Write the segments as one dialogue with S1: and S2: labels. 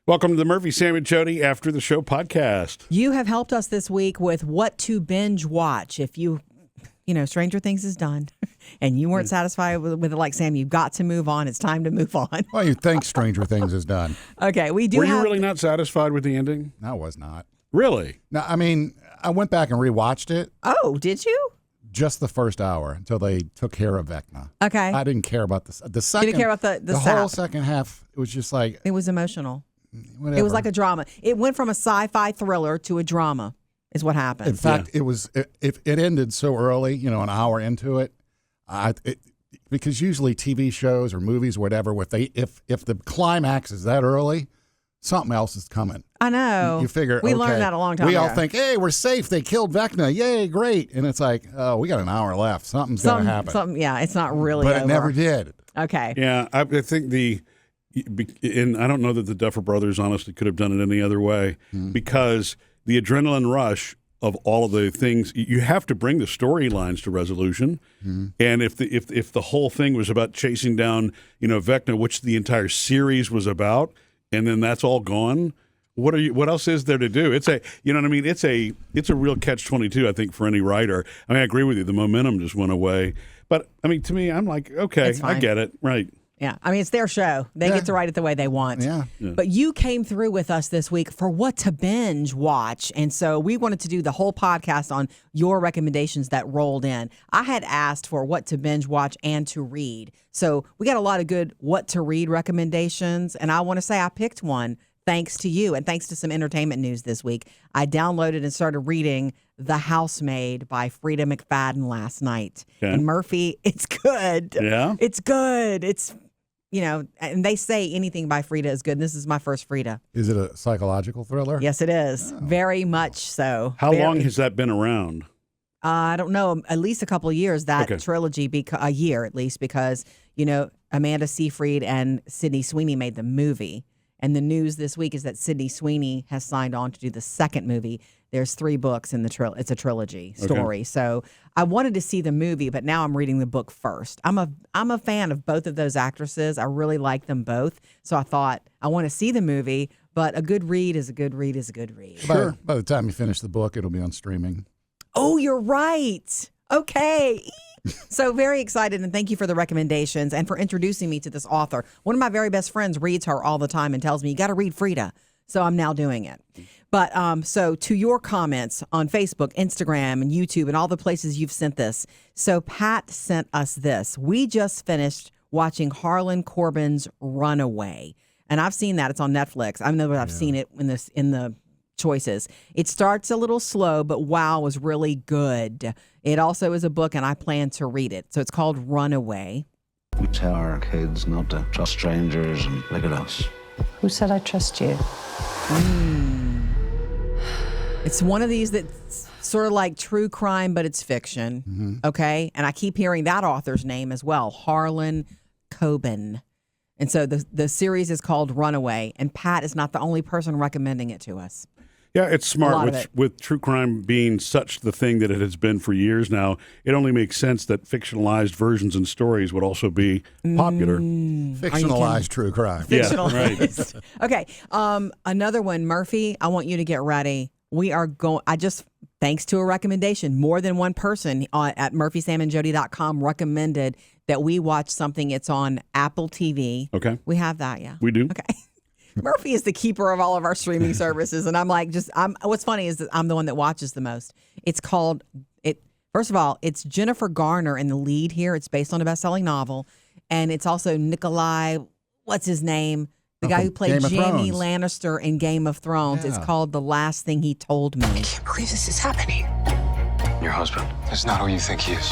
S1: Welcome to the Murphy, Sam, and Jodi After the Show podcast.
S2: You have helped us this week with what to binge watch. If you Stranger Things is done and you weren't satisfied with it like Sam, you've got to move on. It's time to move on.
S3: Well, you think Stranger Things is done.
S2: Okay, we do
S1: Were you really not satisfied with the ending?
S3: I was not.
S1: Really?
S3: No, I mean, I went back and rewatched it.
S2: Oh, did you?
S3: Just the first hour until they took care of Vecna.
S2: Okay.
S3: I didn't care about the second.
S2: You didn't care about the
S3: whole
S2: sap.
S3: second half. It was just like
S2: It was emotional.
S3: whatever.
S2: It was like a drama. It went from a sci-fi thriller to a drama is what happened.
S3: In fact, it ended so early, an hour into it, because usually TV shows or movies, or whatever, if the climax is that early, something else is coming.
S2: I know.
S3: You figure
S2: we
S3: okay,
S2: learned that a long time
S3: we
S2: ago.
S3: all think, hey, we're safe. They killed Vecna. Yay, great. And it's like, oh, we got an hour left. Something's going to happen.
S2: Yeah, it's not really
S3: But
S2: over.
S3: it never did.
S2: Okay.
S1: Yeah, I think and I don't know that the Duffer Brothers honestly could have done it any other way because the adrenaline rush of all of the things, you have to bring the storylines to resolution. And if the whole thing was about chasing down, Vecna, which the entire series was about, and then that's all gone, what else is there to do? It's a, you know what I mean? It's a real catch-22, I think, for any writer. I mean, I agree with you. The momentum just went away. But I mean, to me, I'm like, okay, I get it. Right.
S2: Yeah. I mean, it's their show. They get to write it the way they want.
S3: Yeah.
S2: But you came through with us this week for what to binge watch. And so we wanted to do the whole podcast on your recommendations that rolled in. I had asked for what to binge watch and to read. So we got a lot of good what to read recommendations. And I want to say I picked one thanks to you and thanks to some entertainment news this week. I downloaded and started reading The Housemaid by Frida McFadden last night.
S1: Okay.
S2: And Murphy, it's good.
S1: Yeah?
S2: It's good. It's and they say anything by Frida is good. This is my first Frida.
S3: Is it a psychological thriller?
S2: Yes, it is. Very much so.
S1: How long has that been around?
S2: I don't know. At least a couple of years, that trilogy, a year at least, because, Amanda Seyfried and Sydney Sweeney made the movie. And the news this week is that Sydney Sweeney has signed on to do the second movie. There's 3 books in the it's a trilogy story. So I wanted to see the movie, but now I'm reading the book first. I'm a fan of both of those actresses. I really like them both. So I thought I want to see the movie, but a good read is a good read is a good read.
S3: Sure. By the time you finish the book, it'll be on streaming.
S2: Oh, you're right. Okay. So very excited, and thank you for the recommendations and for introducing me to this author. One of my very best friends reads her all the time and tells me, you got to read Frida. So I'm now doing it. But so to your comments on Facebook, Instagram, and YouTube, and all the places you've sent this. So Pat sent us this. We just finished watching Harlan Coben's Runaway. And I've seen that. It's on Netflix. I know I've seen it in the choices. It starts a little slow, but wow, was really good. It also is a book, and I plan to read it. So it's called Runaway.
S4: We tell our kids not to trust strangers, and look at us.
S5: Who said I trust you?
S2: It's one of these that's sort of like true crime, but it's fiction. Okay? And I keep hearing that author's name as well, Harlan Coben. And so the series is called Runaway, and Pat is not the only person recommending it to us.
S1: Yeah, it's smart with true crime being such the thing that it has been for years now. It only makes sense that fictionalized versions and stories would also be popular.
S3: Fictionalized true crime.
S2: Fictionalized. Yeah, right. Okay. Another one, Murphy, I want you to get ready. We are going, thanks to a recommendation, more than one person at murphysamandjodi.com recommended that we watch something. It's on Apple TV. Okay. We have that, yeah.
S1: We do.
S2: Okay. Murphy is the keeper of all of our streaming services. And I'm like, what's funny is that I'm the one that watches the most. It's called, first of all, it's Jennifer Garner in the lead here. It's based on a best-selling novel. And it's also Nikolai, what's his name? The guy who played Jaime Lannister in Game of Thrones. Yeah. It's called The Last Thing He Told Me.
S6: I can't believe this is happening.
S4: Your husband
S6: is not who you think he is.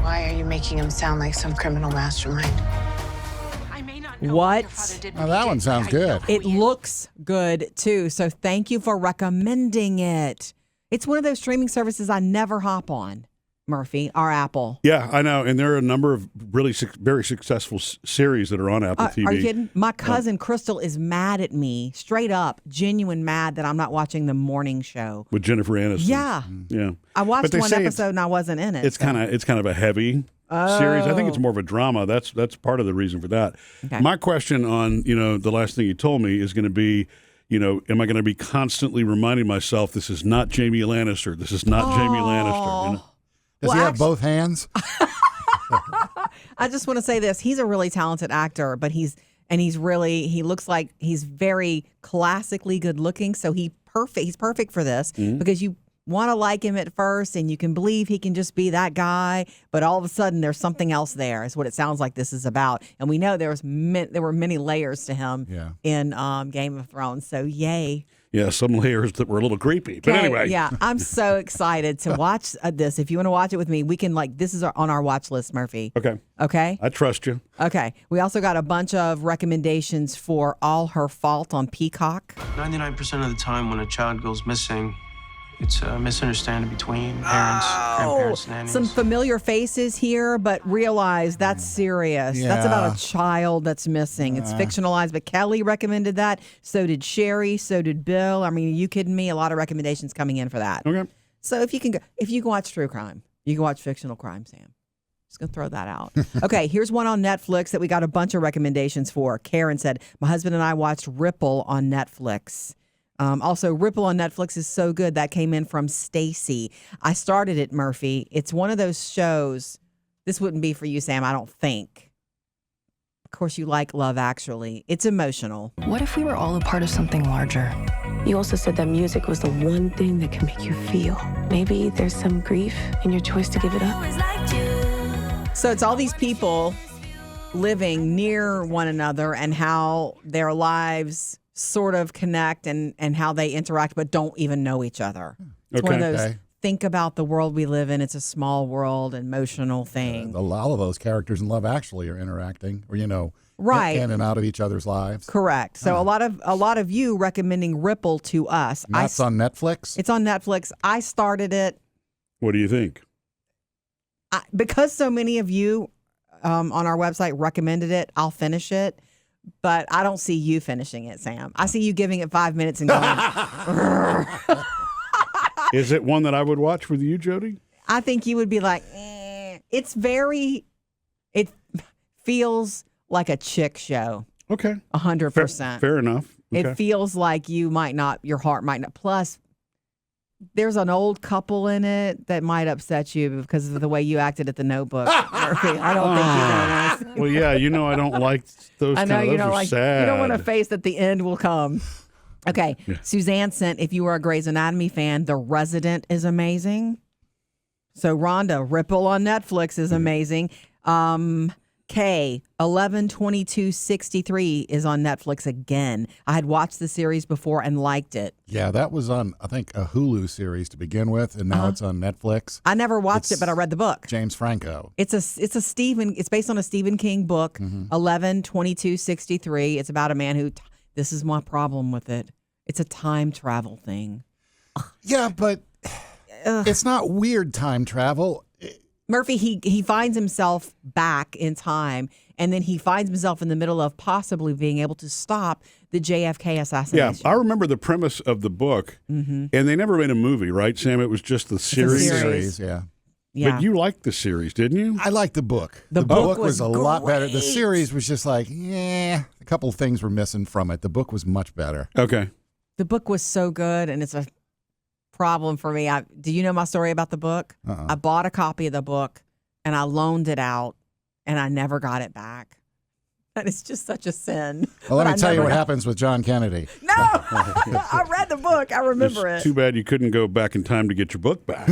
S6: Why are you making him sound like some criminal mastermind?
S2: What?
S3: Now that one sounds good.
S2: It looks good, too. So thank you for recommending it. It's one of those streaming services I never hop on. Murphy, our Apple.
S1: Yeah, I know. And there are a number of really very successful series that are on Apple TV.
S2: Are you kidding? My cousin Crystal is mad at me, straight up, genuine mad that I'm not watching the morning show.
S1: With Jennifer Aniston.
S2: Yeah.
S1: Yeah.
S2: I watched
S1: But they
S2: one
S1: say
S2: episode and I wasn't in it.
S1: It's kind of a heavy series. I think it's more of a drama. That's part of the reason for that.
S2: Okay.
S1: My question on, the last thing you told me is going to be, am I going to be constantly reminding myself this is not Jamie Lannister. This is not Jamie Lannister.
S3: Does he have both hands?
S2: I just want to say this. He's a really talented actor, but he looks like he's very classically good looking. So he's perfect for this because you want to like him at first and you can believe he can just be that guy. But all of a sudden there's something else there is what it sounds like this is about. And we know there were many layers to him in Game of Thrones. So yay.
S1: Yeah, some layers that were a little creepy. But anyway.
S2: Yeah, I'm so excited to watch this. If you want to watch it with me, we can this is on our watch list, Murphy.
S1: Okay.
S2: Okay?
S1: I trust you.
S2: Okay. We also got a bunch of recommendations for All Her Fault on Peacock.
S7: 99% of the time when a child goes missing, it's a misunderstanding between parents, grandparents, and nannies.
S2: Some familiar faces here, but realize that's serious.
S3: Yeah.
S2: That's about a child that's missing. It's fictionalized, but Kelly recommended that. So did Sherry. So did Bill. I mean, are you kidding me? A lot of recommendations coming in for that.
S1: Okay.
S2: So if you can watch true crime, you can watch fictional crime, Sam. Just going to throw that out. Okay, here's one on Netflix that we got a bunch of recommendations for. Karen said, my husband and I watched Ripple on Netflix. Also, Ripple on Netflix is so good. That came in from Stacy. I started it, Murphy. It's one of those shows. This wouldn't be for you, Sam, I don't think. Of course, you like Love Actually. It's emotional.
S8: What if we were all a part of something larger? You also said that music was the one thing that can make you feel. Maybe there's some grief in your choice to give it up.
S2: So it's all these people living near one another and how their lives sort of connect and how they interact but don't even know each other. It's one of those think about the world we live in. It's a small world, emotional thing.
S3: A lot of those characters in Love Actually are interacting, or
S2: right,
S3: in and out of each other's lives.
S2: Correct. So a lot of you recommending Ripple to us.
S3: And that's on Netflix?
S2: It's on Netflix. I started it.
S1: What do you think?
S2: Because so many of you on our website recommended it, I'll finish it. But I don't see you finishing it, Sam. I see you giving it 5 minutes and going.
S1: Is it one that I would watch with you, Jodi?
S2: I think you would be like, eh. It feels like a chick show.
S1: Okay.
S2: 100%.
S1: Fair enough. Okay.
S2: It feels like your heart might not. Plus, there's an old couple in it that might upset you because of the way you acted at the Notebook, Murphy. I don't think you know.
S1: Well, yeah, I don't like those.
S2: I know you don't
S1: like. Sad.
S2: You don't want to face that the end will come. Okay, yeah. Suzanne sent, if you are a Grey's Anatomy fan, The Resident is amazing. So Rhonda, Ripple on Netflix is amazing. K 11/22/63 is on Netflix again. I had watched the series before and liked it.
S3: Yeah, that was on, I think, a Hulu series to begin with, and now it's on Netflix.
S2: I never watched it, but I read the book.
S3: James Franco.
S2: It's based on a Stephen King book, 11/22/63. It's about a man who, this is my problem with it. It's a time travel thing.
S3: Yeah, but it's not weird time travel.
S2: Murphy, he finds himself back in time, and then he finds himself in the middle of possibly being able to stop the JFK assassination.
S1: Yeah, I remember the premise of the book, and they never made a movie, right, Sam? It was just the series.
S3: Series, yeah.
S1: But you liked the series, didn't you?
S3: I liked the book.
S2: The book
S3: was a lot better. The
S2: great.
S3: series was just like, a couple of things were missing from it. The book was much better.
S1: Okay.
S2: The book was so good, and it's a problem for me. Do you know my story about the book? I bought a copy of the book and I loaned it out and I never got it back. That is just such a sin.
S3: Well, let me tell you what happens with John Kennedy.
S2: No, I read the book. I remember it.
S1: Too bad you couldn't go back in time to get your book back.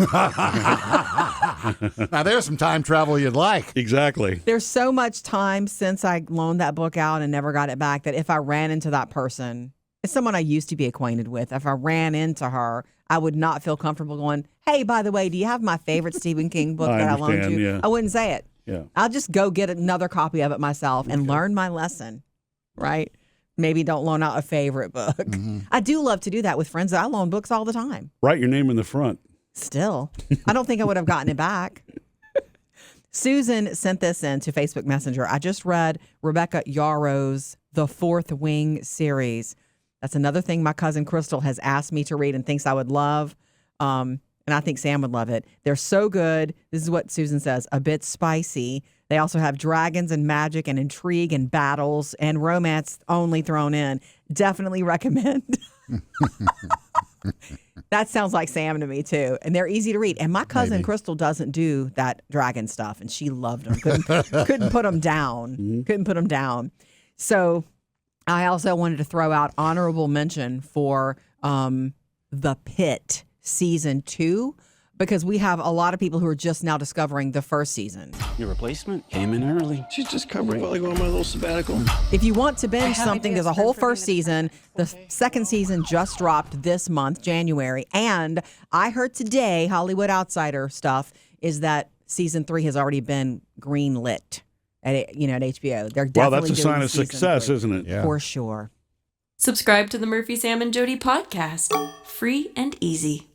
S3: Now, there's some time travel you'd like.
S1: Exactly.
S2: There's so much time since I loaned that book out and never got it back that if I ran into that person, it's someone I used to be acquainted with. If I ran into her, I would not feel comfortable going, hey, by the way, do you have my favorite Stephen King book that I loaned you?
S1: Yeah.
S2: I wouldn't say it.
S1: Yeah.
S2: I'll just go get another copy of it myself and learn my lesson, right? Maybe don't loan out a favorite book. I do love to do that with friends. I loan books all the time.
S1: Write your name in the front.
S2: Still, I don't think I would have gotten it back. Susan sent this in to Facebook Messenger. I just read Rebecca Yarrow's The Fourth Wing series. That's another thing my cousin Crystal has asked me to read and thinks I would love. And I think Sam would love it. They're so good. This is what Susan says, a bit spicy. They also have dragons and magic and intrigue and battles and romance only thrown in. Definitely recommend. That sounds like Sam to me, too. And they're easy to read. And my cousin Crystal doesn't do that dragon stuff, and she loved them. Couldn't put them down. Couldn't put them down. So I also wanted to throw out honorable mention for The Pit Season 2, because we have a lot of people who are just now discovering the first season.
S9: Your replacement came in early.
S10: She's just covering while I go on my little sabbatical.
S2: If you want to binge something, there's a whole first season. The second season just dropped this month, January. And I heard today, Hollywood Outsider stuff, is that season 3 has already been green-lit at HBO. They're definitely
S1: Well, that's a
S2: doing
S1: sign of
S2: season
S1: success,
S2: 3.
S1: isn't it?
S3: Yeah.
S2: For sure.
S11: Subscribe to the Murphy, Sam, and Jody podcast. Free and easy.